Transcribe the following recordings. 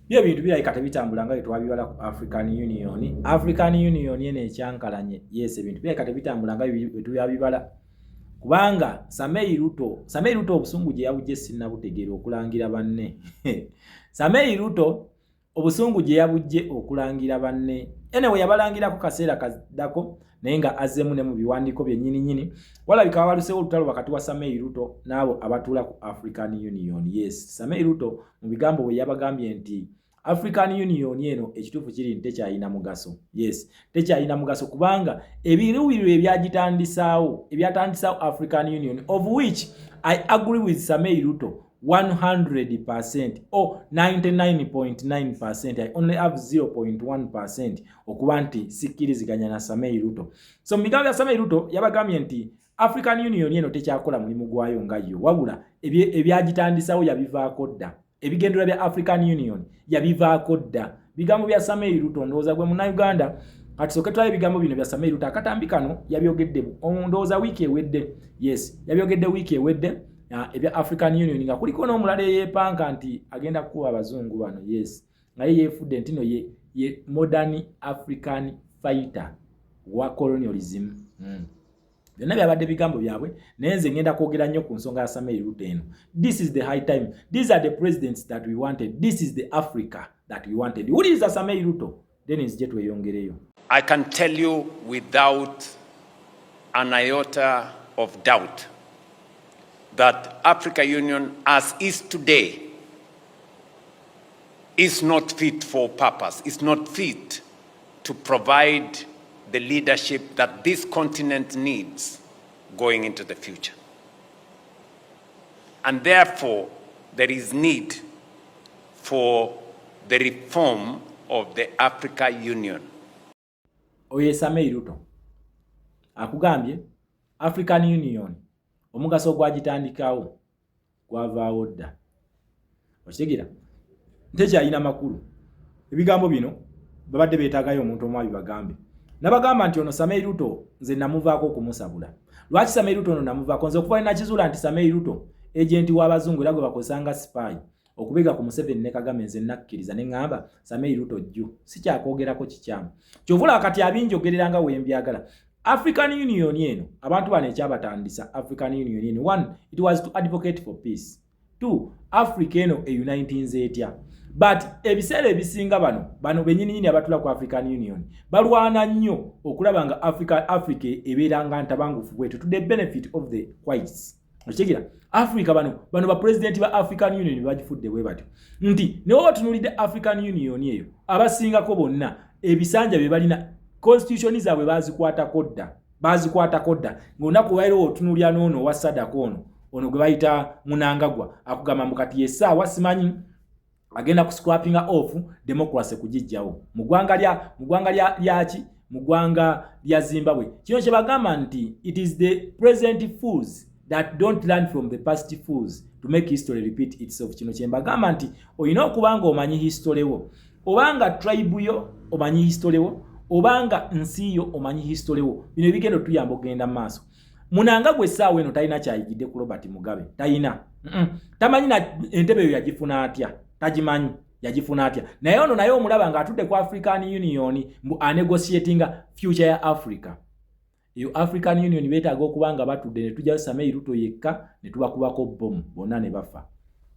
byo bintu birabika tebitambula nga twabibala ku African Union. African Union yene ekyankalanye yes ebintu birabika tebitambula nga twabibala kubanga Samei Ruto obusungu gye yabujje sinnabutegeera okulangira banne Samei Ruto obusungu gye yabujje okulangira banne anyway yabalangira ku kaseera kaddako naye nga azzemu ne mu biwandiiko bye nyini walabika waluseewo olutalo wakati wa Samei Ruto n'abo abatuula ku African Union. Yes, Samei Ruto mu bigambo bwe yabagambye nti African Union eno ekituufu kiri nti tekyalina mugaso. Yes, tekyalina mugaso kubanga ebiruubirirwa ebyatandisaawo African Union, of which I agree with Samei Ruto 100% or 99.9%. I only have 0.1% okuba nti sikkiriziganya na Samei Ruto. So mu bigambo bya Samei Ruto yabagambye nti African Union eno tekyakola mulimu gwayo nga yo, wabula ebyagitandisaawo yabivaako dda. Ebigendera bya African Union yabivaako dda. Bigambo bya Samei Ruto ndowooza gwe Munnayuganda kati soke twaye bigambo bino bya Samei Ruto akatambi kano yabyogedde ndowooza wiiki ewedde. Yes, yabyogedde wiiki ewedde ebya African Union nga kuliko n'omulala yeepanka nti agenda kukuba abazungu bano. Yes, naye yeefudde nti no ye modern African fighter wa colonialism. Byonna byabadde bigambo byabwe naye nze ngenda kwogera nnyo ku nsonga ya Samei Ruto eno. This is the high time. These are the presidents that we wanted. This is the Africa that we wanted. Wuliriza Samei Ruto then nzije tweyongereyo. I can tell you without an iota of doubt that Africa Union as is today is not fit for purpose, is not fit to provide the leadership that this continent needs going into the future. And therefore, there is need for the reform of the Africa Union. Oye Samei Ruto akugambye African Union omugaso gwagitandikawo gwavaawo dda. Okitegera tekyalina makulu. Ebigambo bino babadde beetaagayo omuntu omu abibagambe. Nabagamba nti ono Samei Ruto nze namuvaako okumusabula. Lwaki Samei Ruto ono namuvaako? Nze okuva nakizula nti Samei Ruto agenti w'abazungu era gwe bakozanga spy okubega ku Museveni ne Kagame nze nakkiriza ne ngamba Samei Ruto jju sikyakwogerako kikyamu. Kyovula kati abinjogereranga wembyagala. African Union eno abantu bano ekyabatandisa African Union eno, one, it was to advocate for peace. Two, Africa eno unitinze etya. But ebiseera ebisinga bano benyini abatula ku African Union balwana nnyo okulaba nga Africa ebeeranga ntabangufu bwetu to the benefit of the whites. Okitegera Africa bano ba president ba African Union bagifudde bwe batyo nti ne watunulide African Union eyo abasingako bonna ebisanja bye balina constitution zaabwe bazikwata kodda ng'onaku wairo otunulya n'ono wa Sadako ono gwe bayita Munangagwa akugamba mukati yesaawa simanyi agenda ku scrapping off democracy kujijjawo mu ggwanga lya Zimbabwe. Kino kye bagamba nti it is the present fools that don't learn from the past fools to make history repeat itself. Kino kye bagamba nti olina okuba nga omanyi history wo, obanga tribe yo omanyi history wo, obanga nsi yo omanyi history wo, bino bigendo tuyamba okugenda maaso. Munangagwa essaawa eno talina kyayigidde ku Robert Mugabe, talina. Tamanyi na entebe yo yagifuna atya, tagimanyi yagifuna atya. Naye ono naye omulaba nga atudde ku African Union mbu anegotiatinga future ya Africa. Iyo African Union beetaaga okuba nga batudde ne tujja Samei Ruto yekka ne tubakubako bomu bonna ne bafa.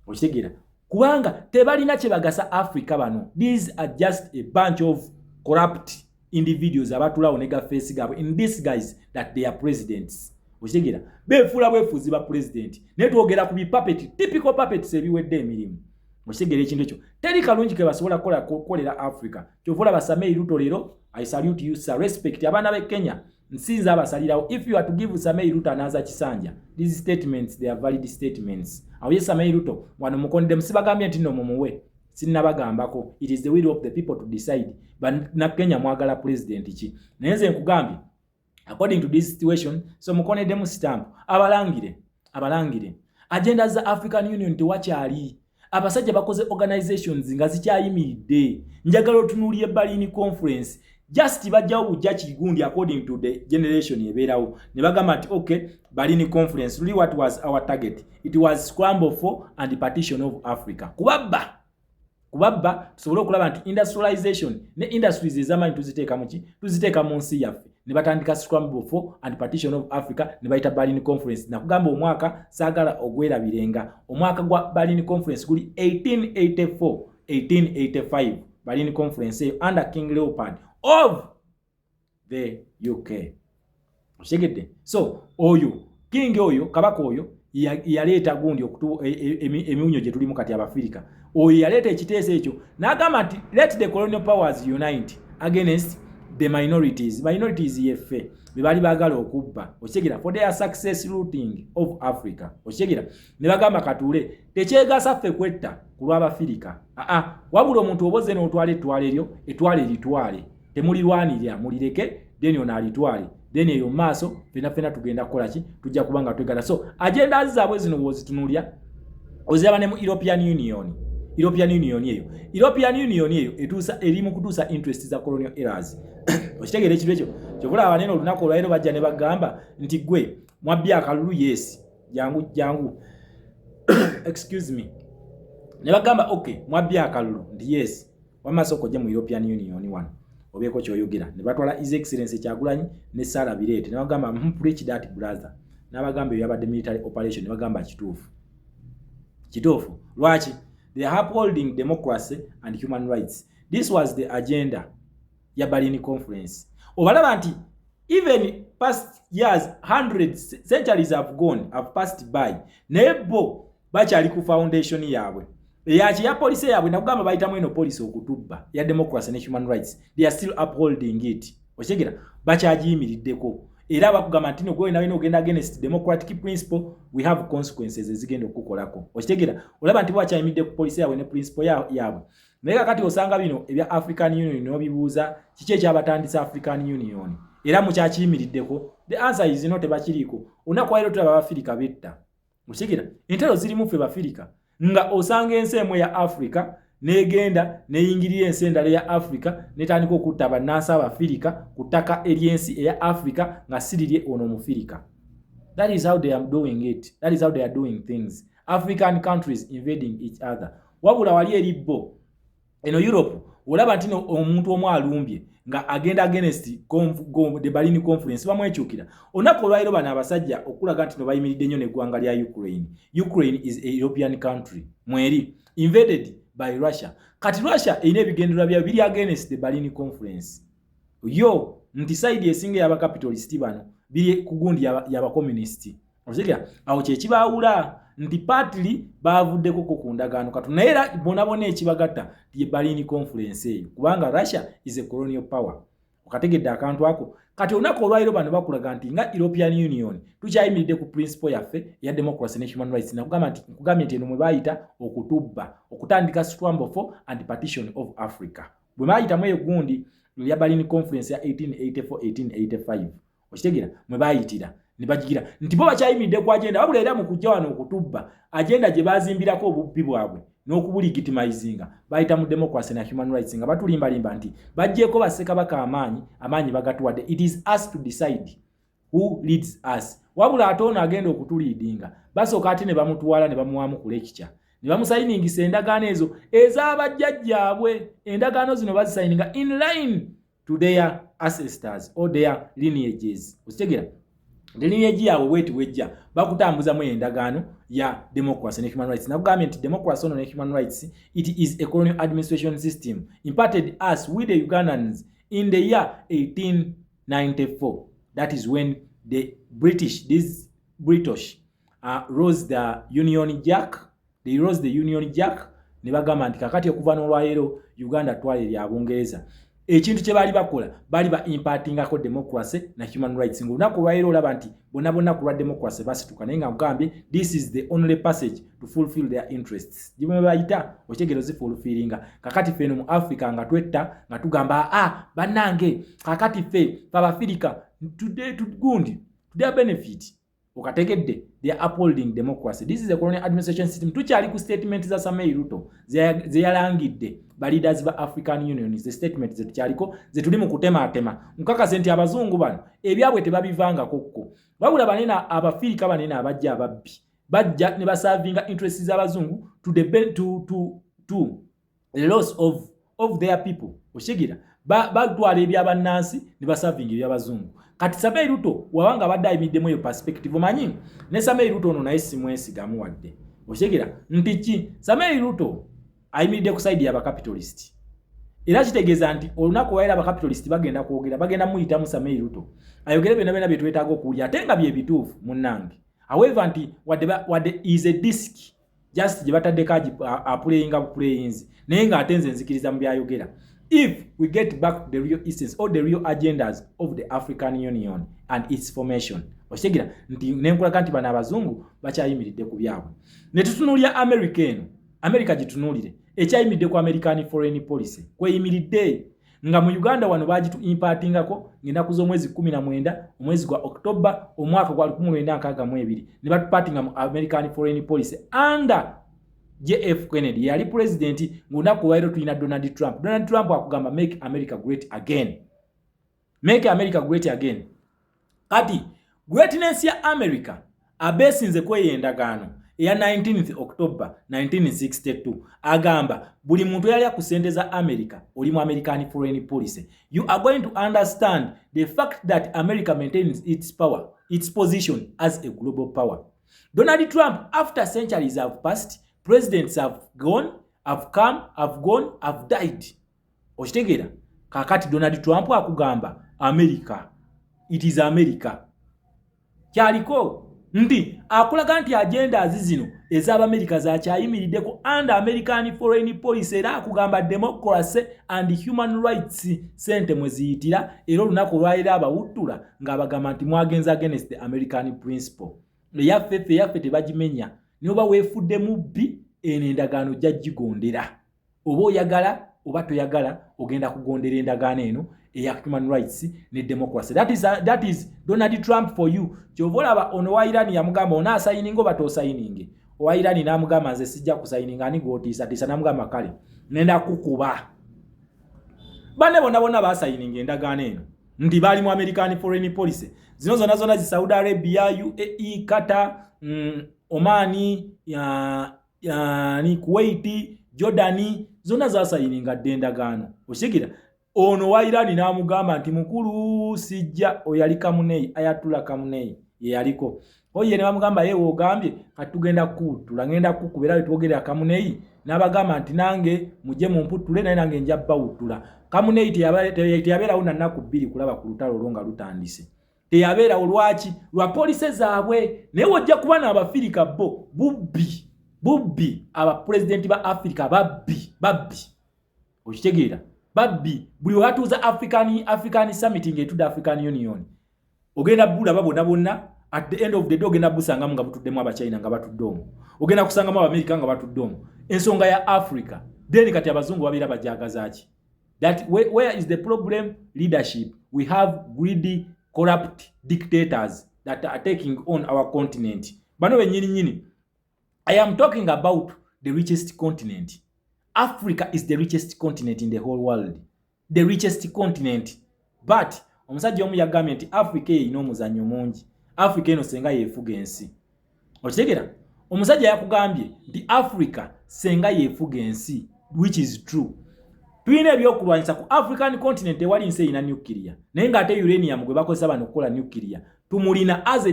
Okitegera kubanga tebalina kye bagasa Africa bano. These are just a bunch of corrupt individuals abatulawo nega face gabo in these guys that they are presidents. Okitegera befuula bwefuzi ba president ne twogera ku puppet, typical puppets ebiwedde emirimu. Okitegera ekintu ekyo teri kalungi ke basobola kukolera Africa. Kyovula ba Samei Ruto lero I salute you sir, respect abaana be Kenya nsinza abasalirawo. If you are to give Samei Ruto anaza kisanja, these statements they are valid statements. Awo Samei Ruto wano mukonde msibagambye nti no mumuwe sinnabagambako. It is the will of the people to decide. Na Kenya mwagala president ki. Nayenze nkugambye according to this situation so mukonede mu stamp abalangire agenda za African Union tewakyali. Abasajja bakoze organizations nga zikyayimiridde. Njagala otunuulye Berlin conference just bajjawo bujja kigundi according to the generation ebeerawo ne bagamba nti okay Berlin conference really what was our target? It was scramble for and partition of Africa. Kubabba kubabba tusobole okulaba nti industrialization ne industries ez'amaanyi tuziteeka mu nsi yaffe ne batandika scramble for and partition of Africa ne bayita Berlin Conference. Nakugamba omwaka saagala ogwerabirenga, omwaka gwa Berlin Conference guli 1885 Berlin Conference under King Leopold of the UK. Oshegedde? So oyo king oyo kabaka oyo yaleeta gundi emiunyo gye tulimu kati Abafirika. Oyo yaleeta ekiteeso ekyo n'agamba nti let the colonial powers unite against the minorities yeffe be bali baagala okubba. Oshegera for their success looting of Africa. Oshegera ne bagamba katuule tekyegasa ffe kwetta ku lw'Abafirika. Wabula omuntu oboze n'otwala ettwale litwale temulirwanirya mulireke then ono alitwale then eyo maaso fena tugenda kukola ki tujja kubanga twegala. So agenda zaabwe zino wozitunulya oziraba ne mu European Union eyo etuusa eri mu kutuusa interest za colonial eras. Okitegeera ekintu ekyo kyobula abanene olunaku olwaleero bajja ne bagamba nti gwe mwabbi akalulu yes jangu excuse me ne bagamba okay mwabbi akalulu ndi yes wamaaso okojja mu European Union wano obeeko kyoyogera. Ne batwala His Excellency Kyagulanyi ne Sarah Birete ne bagamba preach that brother n'abagamba byabadde military operation ne bagamba kituufu lwaki they are upholding democracy and human rights. This was the agenda ya Berlin Conference. Obalaba nti even past years, hundreds, centuries have passed by. Nebo bakyali ku foundation yaabwe eyaki ya police yaabwe nakugamba bayitamu eno police okutubba ya democracy and human rights. They are still upholding it. Oshegera bakyagiyimiriddeko era bakugamba nti no gwe nawe ogenda against democratic principle we have consequences ezigenda okukolako. Okitegera olaba nti bwakyayimiridde ku police yaabwe ne principle yaabwe. Naye kakati osanga bino ebya African Union n'obibuuza kiki ekyabatandisa African Union era mukyakiyimiriddeko. The answer is no, tebakiriiko. Onakwayiro tulaba Abafirika betta. Okitegera entero zirimu ffe Bafirika nga osanga ensi emu ya Africa negenda neyingirira ensi endala ya Africa netandika okutta bannansi Abafirika ku ttaka eryensi eya Africa nga siririe ono Mufirika. That is how they are doing it. That is how they are doing things. African countries invading each other. Wabula wali eribbo eno Europe olaba nti omuntu omu alumbye nga agenda against the Berlin Conference bamwekyukira. Onako olwaliro bano abasajja okulaga nti no bayimiridde nnyo neggwanga lya Ukraine. Ukraine is a European country mweri invaded by Russia. Kati Russia erina ebigendererwa byayo biri against the Berlin Conference. Yo nti side esinga yaba capitalist bano biri ku gundi yaba communist. Ozigira awo kye kibaawula nti partly baavuddeko ku ndagaano katuna era bonabona ekibagatta ye Berlin Conference eyo kubanga Russia is a colonial power. Okategedde akantu ako kati onako olwaliro bano bakulaga nti nga European Union tukyayimiridde ku principle yaffe ya democracy and human rights na kugambye nti eno mwe bayita okutubba okutandika scramble for and partition of Africa bwe bayitamu eyo gundi ya Berlin Conference ya 1884-1885 okitegera mwe bayitira nibajigira nti bo bakyayimiridde ku agenda wabula era mu kujja wano okutubba agenda gye bazimbirako obubbi bwabwe n'okubuligitimizinga bayita mu democracy and human rights nga batulimbalimba nti bajjeeko Bassekabaka amaanyi bagatuwadde. It is us to decide who leads us. Wabula ate ono agenda okutuliidinga basooka ate ne bamutuwala ne bamuwaamu ku lecture ne bamusayiningisa endagaano ezo ez'abajjajjaabwe. Endagaano zino bazisayininga in line to their ancestors or their lineages. Okitegera lineage yaabwe bweti wejja bakutambuza mu endagaano ya democracy and human rights. Na government democracy and human rights, it is a colonial administration system imparted us with the Ugandans in the year 1894. That is when the British rose the Union Jack. They rose the Union Jack. Ne bagamba nti kakati okuva n'olwaleero Uganda twale lya Bungereza. Ekintu kye bali bakola bali ba impartingako democracy na human rights. Ng'olunaku olwaleero olaba nti bonna ku lwa democracy basituka naye nga mugambye this is the only passage to fulfill their interests. Gye bayita okyegero zifulfillinga kakati ffe mu Africa nga twetta nga tugamba bannange kakati ffe Abafirika today to gundi to their benefit. Okategedde they are upholding democracy. This is a colonial administration system. Tukyali ku statement za Samei Ruto ze yalangidde ba leaders ba African Union. The statement ze tukyaliko ze tuli mu kutematema nkakase nti abazungu bano ebyabwe tebabivanga kokko wabula banena Abafirika banena abajja ababbi bajja ne basavinga interests z'abazungu to the loss of their people oshigira batwala ebyabannansi ne basavinga ebyabazungu kati Samei Ruto wawanga badde ayimiddemu eyo perspective omanyi ne Samei Ruto ono naye simwesigamu wadde oshigira nti ki Samei Ruto ayimiridde ku side y'abakapitalist era kitegeeza nti olunaku lwaira abakapitalist bagenda kwogera bagenda muyitamu Samei Ruto ayogere byonna bye twetaaga okuwulira ate nga bye bituufu munnange however nti wadde is a disc just gye bataddeko aplayinga playings naye ng'ate nze nzikiriza mu byayogera if we get back to the real essence or the real agendas of the African Union and its formation oshigira nti nenkulaga nti bano abazungu bakyayimiridde ku byabwe ne tutunuulya America gitunuulire ekyayimiridde ku American foreign policy kweyimiridde nga mu Uganda wano bagitu impatingako ng'ennaku z'omwezi 19 omwezi gwa October omwaka gwa 1962 ne batupatinga mu American foreign policy under JF Kennedy yali president ng'olunaku lwairo tulina Donald Trump akugamba make America great again kati greatness ya America abesinze kweyendagaano ya 19th October 1962 agamba buli muntu yali akusente za America oli mu American foreign policy you are going to understand the fact that America maintains its position as a global power. Donald Trump, after centuries have passed, presidents have gone, have come, have gone, have died. Oshitegera kakati Donald Trump akugamba America, it is America kyaliko ndi akulaga nti agenda zino ezaba America zakyayimirideko under American foreign policy era akugamba democracy and human rights sente mweziyitira era olunaku lwaira abawuttula ng'abagamba nti mwagenza against the American principle yaffe tebagimenya niba weefudde mubbi eno endagaano jjagigondera oba oyagala oba toyagala ogenda kugondera endagaano eno eya human rights ne democracy. That is Donald Trump for you. Kyovolaba ono wa Iran yamugamba ona asayininga oba tosayininge. Owa Iran namugamba nze sijja kusayininga ani gotiisa namugamba kale nenda kukuba. Bane bonna basayininga endagaano eno. Ndi bali mu American foreign policy. Zino zona zi Saudi Arabia, UAE, Qatar, Omani, ni Kuwait, Jordani, zona zasayininga endagaano. Oshigira ono wa Iran namugamba nti mukulu sijja oyali Kamunei Ayatullah Kamunei ye yaliko oye ne bamugamba yewe ogambye katugenda kutula ngenda kukubera twogera Kamunei nabagamba nti nange muje mu mputule naye nange njja bawutula Kamunei teyabera una naku 2 kulaba ku lutalo longa lutandise teyabera olwachi lwa police zaabwe naye wojja kuba na abafirika bo bubbi aba president ba Africa babbi okitegeera babbi buli watuza African summit ngetuda African Union ogenda bula bonna at the end of the day ogenda busanga nga butuddemu abachina nga batuddomu ogenda kusanga mu America nga batuddomu ensonga ya Africa then kati abazungu babira bajagazaaki that where is the problem? Leadership. We have greedy, corrupt dictators that are taking on our continent. Bano nyini I am talking about the richest continent. Africa is the richest continent in the whole world. The richest continent. But omusajja omu yagambye nti Africa ino omuzannyo mungi. Africa eno senga yefuga ensi. Okitegera? Omusajja yakugambye nti Africa senga yefuga ensi, which is true. Twine ebyokulwanyisa ku African continent ewali nsi ina nuclear. Naye ng'ate uranium gwe bakozesa bano okukola nuclear. Tumulina as a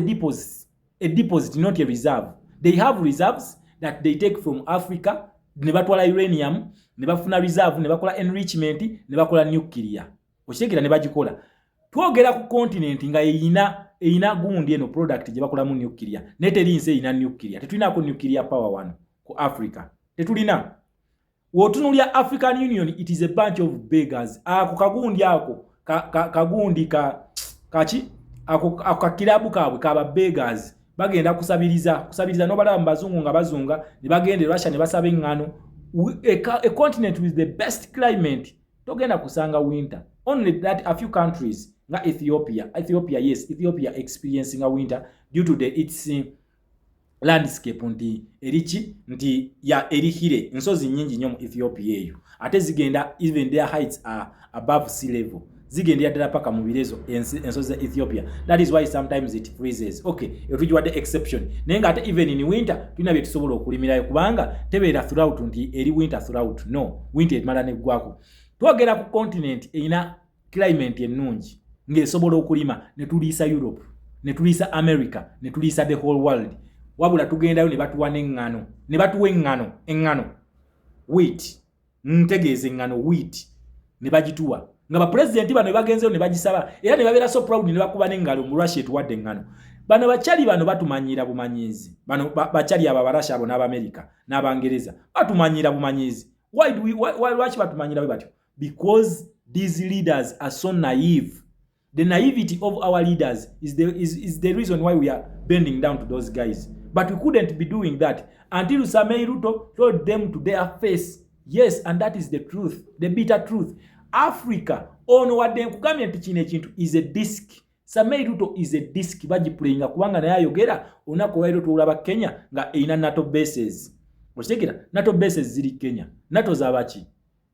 deposit, not a reserve. They have reserves that they take from Africa. Ne batwala uranium, ne bafuna reserve, ne bakola enrichment, ne bakola nuclear. Okitegera ne bagikola. Twogera ku continent nga eyina gundi eno product gye bakola mu nuclear. Neteri nse eyina nuclear. Tetulina ko nuclear power wano ku Africa. Tetulina. Wotunulya African Union, it is a bunch of beggars. Ako kagundi ako kagundi kachi ako kakilabu kabwe kaba beggars. Bagenda kusabiriza no balaba mbazungu nga bazunga ne bagende Russia ne basaba engano. A continent with the best climate togenda kusanga winter. Only that a few countries nga Ethiopia experiencing a winter due to its landscape nti ya erihire nsozi nyingi nyo mu Ethiopia eyo ate zigenda even their heights are above sea level zigendera ddala paka mu birezo ensozi za Ethiopia. That is why sometimes it freezes. Okay, etujiwadde exception. Naye nga ate even in winter tulina bye tusobola okulimirayo kubanga tebeera throughout nti eri winter throughout. No, winter emala neggwako. Twogera ku continent erina climate ennungi ng'esobola okulima ne tuliisa Europe, ne tuliisa America, ne tuliisa the whole world. Wabula tugendayo ne batuwa n'eŋŋano, ne batuwa eŋŋano wheat, ntegeeza eŋŋano wheat ne bagituwa nga bapresidenti bano bagenzeyo ne bagisaba era ne babeera so proud ne bakuba n'engalo mu Russia etuwadde eŋŋano. Bano bakyali bano batumanyira bumanyiizi, bano bakyali abo Abarasha abo n'Abamerika n'Abangereza batumanyira bumanyiizi. Lwaki batumanyira bwe batyo? Because these leaders are so naive. The naivety of our leaders is the reason why we are bending down to those guys. But we couldn't be doing that until Samei Ruto told them to their face. Yes, and that is the truth, the bitter truth. Africa, ono wadde nkugambye nti kino ekintu is a disc. Samei Ruto is a disc bagiplayinga kubanga naye ayogera olunaku olwaliro tuwulaba Kenya nga erina NATO bases. Okitegera? NATO bases ziri Kenya. NATO z'abaki?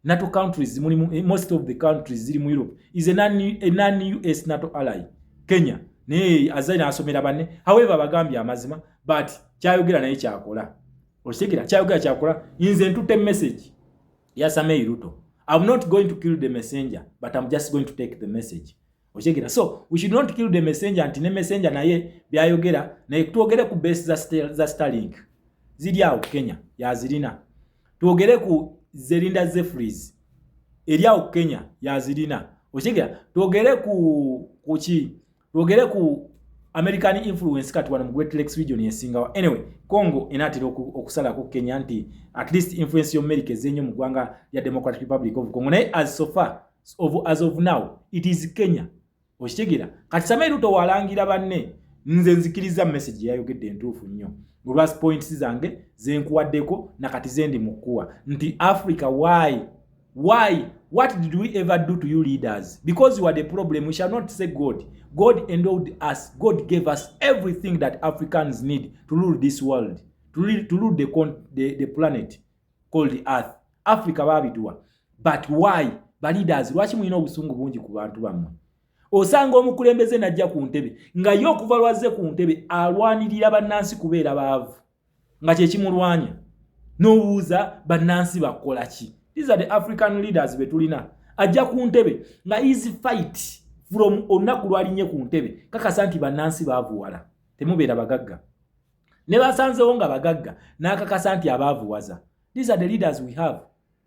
NATO countries, most of the countries ziri mu Europe is a non-US NATO ally. Kenya naye azaina asomera banne. However bagambye amazima but kyayogera naye kyakola. Okitegera? Kyayogera kyakola. Nze ntute message ya Samei Ruto. I'm not going to kill the messenger, but I'm just going to take the message. Okitegera? So we should not kill the messenger until the messenger naye byayogera naye tuogere ku base za Starlink ziri awo Kenya yazirina. Tuogere ku Zerinda Zephyrs eri awo Kenya yazirina. Okitegera? Tuogere ku American influence kati wano mu Great Lakes region yesingawa. Anyway, Congo enatira okusala ku Kenya nti at least influence y'America ezenyo mu gwanga ya Democratic Republic of Congo. Naye as of now it is Kenya. Okitegera? Kati Samei Ruto walangira banne nze nzikiriza message yayogedde entuufu nnyo. Last points zange zenkuwaddeko nakati zendi mukuwa nti Africa why what did we ever do to you leaders? Because you are the problem. We shall not say God endowed us. God gave us everything that Africans need to rule this world, to rule the planet called the earth. Africa babituwa. But why ba leaders lwaki mulina obusungu bungi ku bantu bammwe? Osanga omukulembeze najja ku ntebe nga yo okuva lwazze ku ntebe alwanirira bannansi kubeera baavu nga kye kimulwanya n'obuuza bannansi bakola ki? These are the African leaders betulina. Ajja ku ntebe nga easy fight from olunaku lwalinye ku ntebe kakasa nti bannansi baavuwala temubeera bagagga ne basanzewo nga bagagga n'akakasa nti abaavuwaza. These are the leaders we have.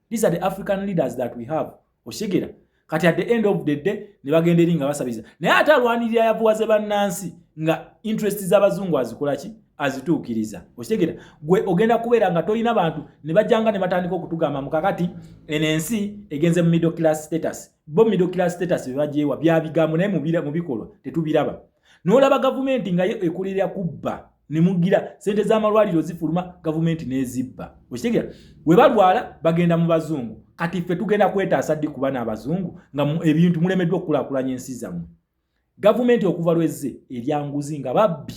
These are the African leaders that we have. Oshegera kati at the end of the day ne bagenda eri nga basabiza naye ate alwanirira yavuwaze bannansi nga interest z'abazungu azikola ki? Azituukiriza. Okitegera? Gwe ogenda kubeera nga tolina bantu ne bajjanga ne batandika okutugamba mukakati enensi egenze mu middle class status. Bo middle class status bebagyewa bya bigambo naye mu bikolwa tetubiraba. N'olaba gavumenti nga yo ekulira kubba ne mugira sente z'amalwaliro zifuluma gavumenti n'ezibba. Okitegera? We balwala bagenda mu bazungu. Kati ffe tugenda kwetaasa ddi kuba n'abazungu nga ebintu mulemeddwa okukulaakulanya ensi zammwe. Gavumenti okuva lwezze eryanguzi nga babbi.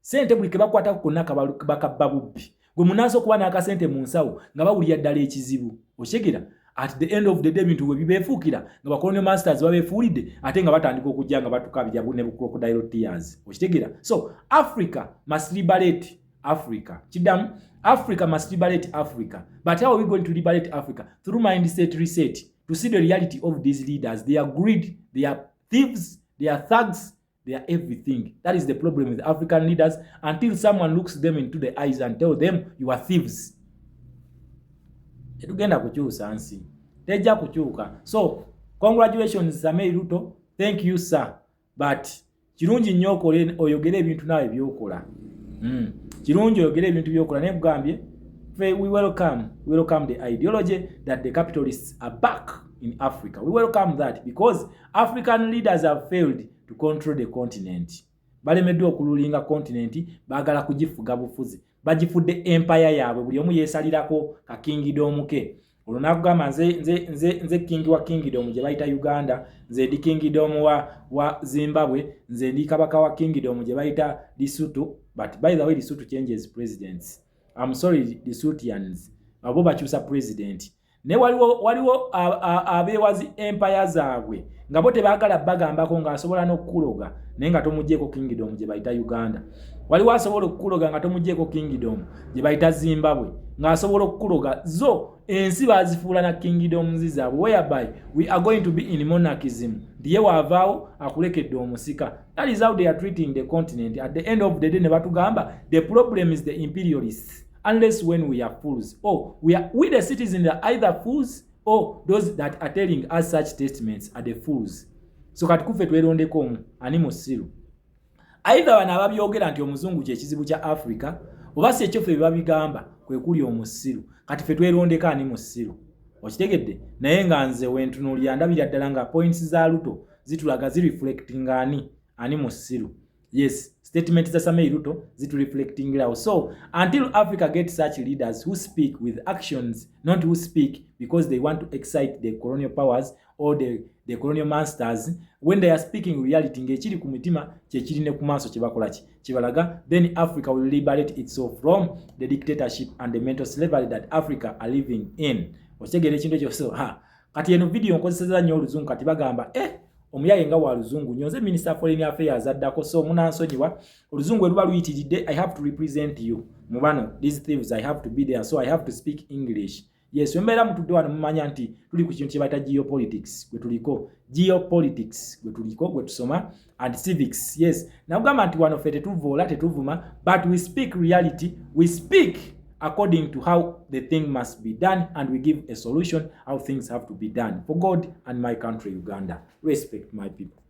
Sente buli ke bakwata konna bakabba bubbi. Gwe munaso kuba n'akasente mu nsawo nga bawulira ddala ekizibu. Okitegera? At the end of the day bintu we bibeefuukira nga ba colonial masters babeefuulidde ate nga batandika okujja nga batukabija ne bu crocodile tears. Okitegera? So Africa must liberate Africa. Kidamu? Africa must liberate Africa. But how are we going to liberate Africa? Through mindset reset. To see the reality of these leaders. They are greed, they are thieves, they are thugs, they are everything. That is the problem with African leaders until someone looks them into the eyes and tell them you are thieves. Tetugenda kukyusa nsi. Tejja kukyuka. So, congratulations Samei Ruto. Thank you sir. But kirungi nnyo oyogere ebintu nawe byokola. Kirungi oyogere ebintu byokola ne kugambye we welcome the ideology that the capitalists are back in Africa. We welcome that because African leaders have failed to control the continent. Balemeddwa okululinga continent baagala kugifuga bufuzi. Bagifudde empire yaabwe buli omu yeesalirako ka kingdom ke. Olwo kugamba nze king wa kingdom gye bayita Uganda, nze ndi kingdom wa Zimbabwe, nze ndi kabaka wa kingdom gye bayita Lesotho. But by the way, Lesotho changes presidents. I'm sorry, Lesothians. Abo bakyusa president. ne waliwo abeewazi empire zaabwe nga bo tebaagala bagambako ng'asobola n'okukuloga naye nga tomuggyeko kingdom gye bayita Uganda. Waliwo asobola okukuloga nga tomuggyeko kingdom gye bayita Zimbabwe, ng'asobola okukuloga zo ensi baazifuula na kingdoms zaabwe, whereby we are going to be in monarchism. Ndiye waavaawo akulekedde omusika. That is how they are treating the continent. At the end of the day ne batugamba the problem is the imperialists, unless when we are fools. Oh, we the citizens are either fools or those that are telling us such statements are the fools. So kati kufe twerondeko omu ani musiru. Either bano ababyogera nti omuzungu kyekizibu kya Africa oba si ekyo ffe babigamba kwe kuli omusiru. Kati ffe twerondeko ani musiru. Okitegedde? Naye nga nze wentunuulira ndabira ddala nga points za Ruto zitulaga zireflecting ani musiru. Yes, statement za Samei Ruto zitu reflecting lao. So until Africa gets such leaders who speak with actions, not who speak because they want to excite the colonial powers or the colonial masters, when they are speaking reality ngekiri ku mitima kyekiri ne ku maaso kyebakola kibalaga, then Africa will liberate itself from the dictatorship and the mental slavery that Africa are living in. Okitegere ekintu ekyo. So kati eno video nkozeseza nnyo oluzungu kati bagamba omuyaye nga wa luzungu nyonze Minister of Foreign Affairs addako, so munansonyiwa oluzungu eruba luyitiridde. I have to represent you mubano these things, I have to be there, so I have to speak English. Yes, wembeera mutudde wano mumanya nti tuli ku kintu kye bayita geopolitics gwe tuliko, geopolitics gwe tuliko gwe tusoma, and civics. Yes, nakugamba nti wano ffe tetuvoola tetuvuma, but we speak reality, we speak according to how the thing must be done, and we give a solution how things have to be done for God and my country Uganda. Respect my people.